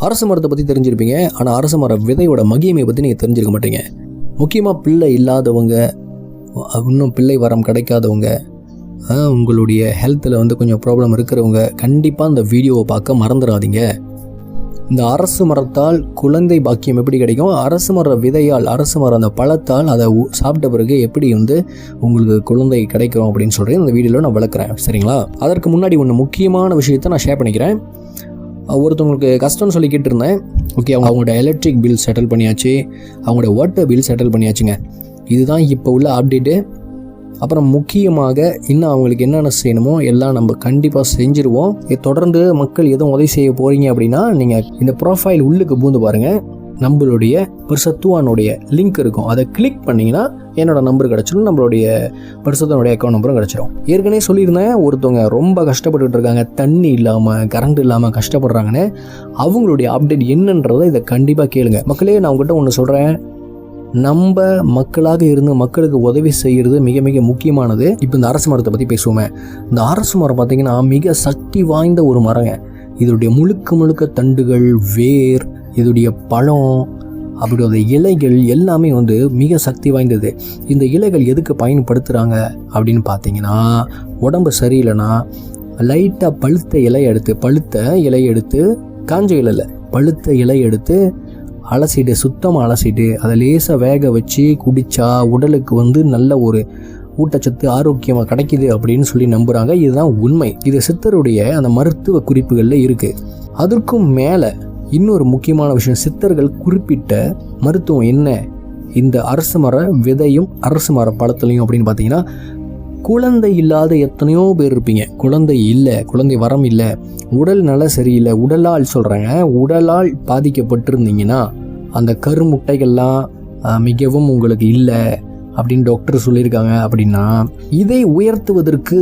அரச மரத்தை பற்றி தெரிஞ்சிருப்பீங்க, ஆனால் அரச மர விதையோட மகிமையை பற்றி நீங்கள் தெரிஞ்சிருக்க மாட்டீங்க. முக்கியமாக பிள்ளை இல்லாதவங்க, இன்னும் பிள்ளை வரம் கிடைக்காதவங்க, உங்களுடைய ஹெல்த்தில் வந்து கொஞ்சம் ப்ராப்ளம் இருக்கிறவங்க கண்டிப்பாக இந்த வீடியோவை பார்க்க மறந்துடாதீங்க. இந்த அரசு மரத்தால் குழந்தை பாக்கியம் எப்படி கிடைக்கும், அரசு மர விதையால், அரசு மரம் அந்த பழத்தால் அதை சாப்பிட்ட பிறகு எப்படி வந்து உங்களுக்கு குழந்தை கிடைக்கும் அப்படின்னு சொல்கிறேன் இந்த வீடியோவில் நான் விளக்குறேன். சரிங்களா? அதற்கு முன்னாடி ஒன்று முக்கியமான விஷயத்தை நான் ஷேர் பண்ணிக்கிறேன். ஒருத்தவங்களுக்கு கஷ்டம்னு சொல்லி கேட்டிருந்தேன். ஓகே, அவங்களோட எலக்ட்ரிக் பில் செட்டில் பண்ணியாச்சு, அவங்களோட வாட்டர் பில் செட்டில் பண்ணியாச்சுங்க. இதுதான் இப்போ உள்ள அப்டேட்டு. அப்புறம் முக்கியமாக இன்னும் அவங்களுக்கு என்னென்ன செய்யணுமோ எல்லாம் நம்ம கண்டிப்பாக செஞ்சுருவோம். தொடர்ந்து மக்கள் எதுவும் உதவி செய்ய போகிறீங்க அப்படின்னா நீங்கள் இந்த ப்ரொஃபைல் உள்ளுக்கு பூந்து பாருங்கள். நம்மளுடைய பரிசுத்தவானுடைய லிங்க் இருக்கும், அதை கிளிக் பண்ணிங்கன்னா என்னோட நம்பர் கிடச்சிடும், நம்மளுடைய பரிசுத்தனுடைய அக்கௌண்ட் நம்பரும் கிடச்சிடும். ஏற்கனவே சொல்லியிருந்தேன், ஒருத்தவங்க ரொம்ப கஷ்டப்பட்டுட்டு இருக்காங்க, தண்ணி இல்லாமல் கரண்ட் இல்லாமல் கஷ்டப்படுறாங்கன்னு. அவங்களுடைய அப்டேட் என்னன்றதை இதை கண்டிப்பாக கேளுங்க. மக்களே, நான் உங்கள்கிட்ட ஒன்று சொல்கிறேன், நம்ம மக்களாக இருந்து மக்களுக்கு உதவி செய்கிறது மிக மிக முக்கியமானது. இப்போ இந்த அரசு மரத்தை பற்றி பேசுவோமே. இந்த அரசு மரம் பார்த்திங்கன்னா மிக சக்தி வாய்ந்த ஒரு மரங்க. இதோடைய முழுக்க தண்டுகள், வேர், இதோடைய பழம், அப்படி இலைகள் எல்லாமே வந்து மிக சக்தி வாய்ந்தது. இந்த இலைகள் எதுக்கு பயன்படுத்துகிறாங்க அப்படின்னு பார்த்தீங்கன்னா, உடம்பு சரியில்லைன்னா லைட்டாக பழுத்த இலையை எடுத்து காஞ்ச இலையில் பழுத்த இலையை எடுத்து அலசிட்டு, சுத்தமாக அலசிட்டு அதை லேசாக வேக வச்சு குடித்தா உடலுக்கு வந்து நல்ல ஒரு ஊட்டச்சத்து ஆரோக்கியமாக கிடைக்கிது அப்படின்னு சொல்லி நம்புகிறாங்க. இதுதான் உண்மை. இது சித்தருடைய அந்த மருத்துவ குறிப்புகளில் இருக்குது. அதற்கும் மேலே இன்னொரு முக்கியமான விஷயம், சித்தர்கள் குறிப்பிட்ட மருத்துவம் என்ன இந்த அரசு மர விதையும் அரசு மர பழத்துலையும் அப்படின்னு பார்த்தீங்கன்னா, குழந்தை இல்லாத எத்தனையோ பேர் இருப்பீங்க. குழந்தை இல்லை, குழந்தை வரம் இல்லை, உடல் நல சரியில்லை, உடலால் பாதிக்கப்பட்டிருந்தீங்கன்னா, அந்த கருமுட்டைகள்லாம் மிகவும் உங்களுக்கு இல்லை அப்படின்னு டாக்டர் சொல்லியிருக்காங்க அப்படின்னா, இதை உயர்த்துவதற்கு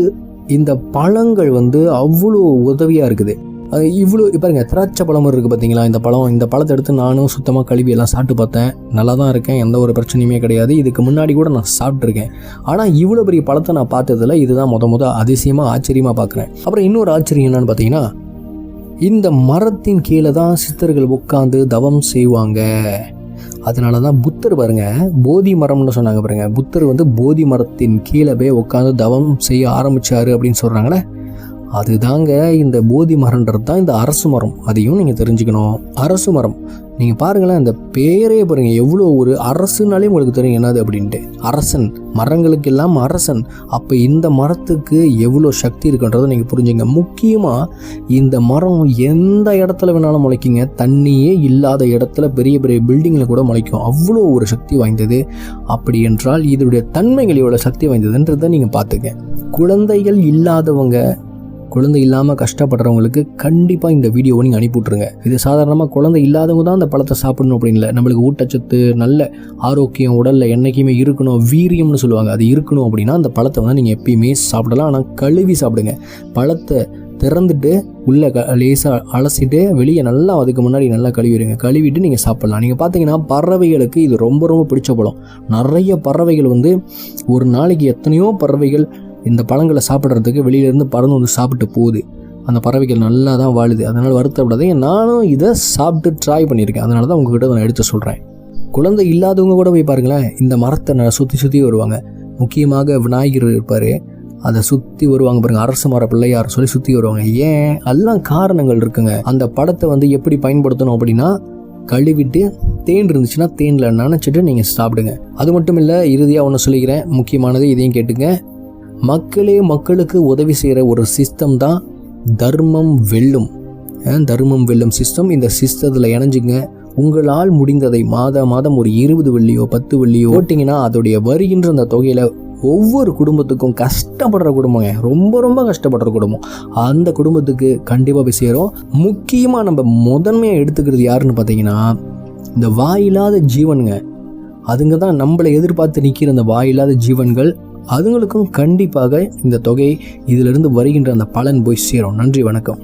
இந்த பழங்கள் வந்து அவ்வளோ உதவியாக இருக்குது. இவ்வளோ பாருங்க, திராட்சை பழம் இருக்குது பார்த்தீங்களா, இந்த பழத்தை எடுத்து நானும் சுத்தமாக கழுவி எல்லாம் சாப்பிட்டு பார்த்தேன். நல்லா தான் இருக்கேன், எந்த ஒரு பிரச்சனையுமே கிடையாது. இதுக்கு முன்னாடி கூட நான் சாப்பிட்ருக்கேன். ஆனால் இவ்வளோ பெரிய பழத்தை நான் பார்த்ததில் இதுதான் முத அதிசயமாக ஆச்சரியமாக பார்க்குறேன். அப்புறம் இன்னொரு ஆச்சரியம் என்னன்னு பார்த்தீங்கன்னா, இந்த மரத்தின் கீழே தான் சித்தர்கள் உட்காந்து தவம் செய்வாங்க. அதனால தான் புத்தர் பாருங்க, போதி மரம்னு சொன்னாங்க பாருங்க. புத்தர் வந்து போதி மரத்தின் கீழே போய் உட்காந்து தவம் செய்ய ஆரம்பித்தார் அப்படின்னு சொல்கிறாங்களே, அதுதாங்க இந்த போதி மரம்ன்றது தான் இந்த அரசு மரம். அதையும் நீங்கள் தெரிஞ்சுக்கணும். அரசு மரம் நீங்கள் பாருங்களேன், இந்த பேரே பாருங்கள், எவ்வளோ ஒரு அரசுனாலே உங்களுக்கு தெரியும் என்னது அப்படின்ட்டு. அரசன், மரங்களுக்கெல்லாம் அரசன். அப்போ இந்த மரத்துக்கு எவ்வளோ சக்தி இருக்குன்றதை நீங்கள் புரிஞ்சுங்க. முக்கியமாக இந்த மரம் எந்த இடத்துல வேணாலும் முளைக்குங்க. தண்ணியே இல்லாத இடத்துல பெரிய பெரிய பில்டிங்கில் கூட முளைக்கும். அவ்வளோ ஒரு சக்தி வாய்ந்தது. அப்படி என்றால் இதனுடைய தன்மைகள் எவ்வளோ சக்தி வாய்ந்ததுன்றதை நீங்கள் பார்த்துங்க. குழந்தைகள் இல்லாதவங்க, குழந்தை இல்லாமல் கஷ்டப்படுறவங்களுக்கு கண்டிப்பாக இந்த வீடியோவை நீங்கள் அனுப்பிவிட்ருங்க. இது சாதாரணமாக குழந்தை இல்லாதவங்க தான் அந்த பழத்தை சாப்பிடணும் அப்படின்னு இல்லை. நம்மளுக்கு ஊட்டச்சத்து, நல்ல ஆரோக்கியம் உடலில் என்றைக்குமே இருக்கணும், வீரியம்னு சொல்லுவாங்க, அது இருக்கணும் அப்படின்னா அந்த பழத்தை வந்து நீங்கள் எப்பயுமே சாப்பிடலாம். ஆனால் கழுவி சாப்பிடுங்க. பழத்தை திறந்துட்டு உள்ளே லேசாக அலசிட்டு வெளியே நல்லா அதுக்கு முன்னாடி நல்லா கழுவிட்டு நீங்கள் சாப்பிட்லாம். நீங்கள் பார்த்தீங்கன்னா பறவைகளுக்கு இது ரொம்ப ரொம்ப பிடிச்ச பழம். நிறைய பறவைகள் வந்து ஒரு நாளைக்கு எத்தனையோ பறவைகள் இந்த பழங்களை சாப்பிட்றதுக்கு வெளியிலேருந்து பறந்து வந்து சாப்பிட்டு போகுது. அந்த பறவைகள் நல்லா தான் வாழுது. அதனால் வருத்தப்படாதீங்க. நானும் இதை சாப்பிட்டு ட்ரை பண்ணியிருக்கேன். அதனால தான் உங்ககிட்ட நான் எடுத்து சொல்கிறேன். குழந்தை இல்லாதவங்க கூட போய் பாருங்களேன், இந்த மரத்தை சுற்றி வருவாங்க. முக்கியமாக விநாயகர் இருப்பார், அதை சுற்றி வருவாங்க பாருங்கள். அரசு மர பிள்ளையார் சொல்லி சுற்றி வருவாங்க. ஏன்? எல்லாம் காரணங்கள் இருக்குங்க. அந்த பழத்தை வந்து எப்படி பயன்படுத்தணும் அப்படின்னா, கழுவிட்டு தேன் இருந்துச்சுன்னா தேனில் நனைச்சிட்டு நீங்கள் சாப்பிடுங்க. அது மட்டும் இல்லை, இறுதியாக ஒன்று சொல்லிக்கிறேன், முக்கியமானது, இதையும் கேட்டுங்க. மக்களுக்கு உதவி செய்கிற ஒரு சிஸ்டம் தான் தர்மம் வெல்லும் சிஸ்டம். இந்த சிஸ்டத்தில் இணைஞ்சிங்க. உங்களால் முடிந்ததை மாதம் ஒரு 20 வெள்ளியோ 10 வெள்ளியோ போட்டிங்கன்னா அதோடைய வருகின்ற அந்த தொகையில் ஒவ்வொரு குடும்பத்துக்கும், கஷ்டப்படுற குடும்பங்க, ரொம்ப ரொம்ப கஷ்டப்படுற குடும்பம், அந்த குடும்பத்துக்கு கண்டிப்பாக போய் சேரும். முக்கியமாக நம்ம முதன்மையாக எடுத்துக்கிறது யாருன்னு பார்த்தீங்கன்னா, இந்த வாயில்லாத ஜீவனுங்க. அதுங்க தான் நம்மளை எதிர்பார்த்து நிற்கிற அந்த வாயில்லாத ஜீவன்கள். அதுங்களுக்கும் கண்டிப்பாக இந்த தொகை, இதிலிருந்து வருகின்ற அந்த பலன் போய் சேரும். நன்றி, வணக்கம்.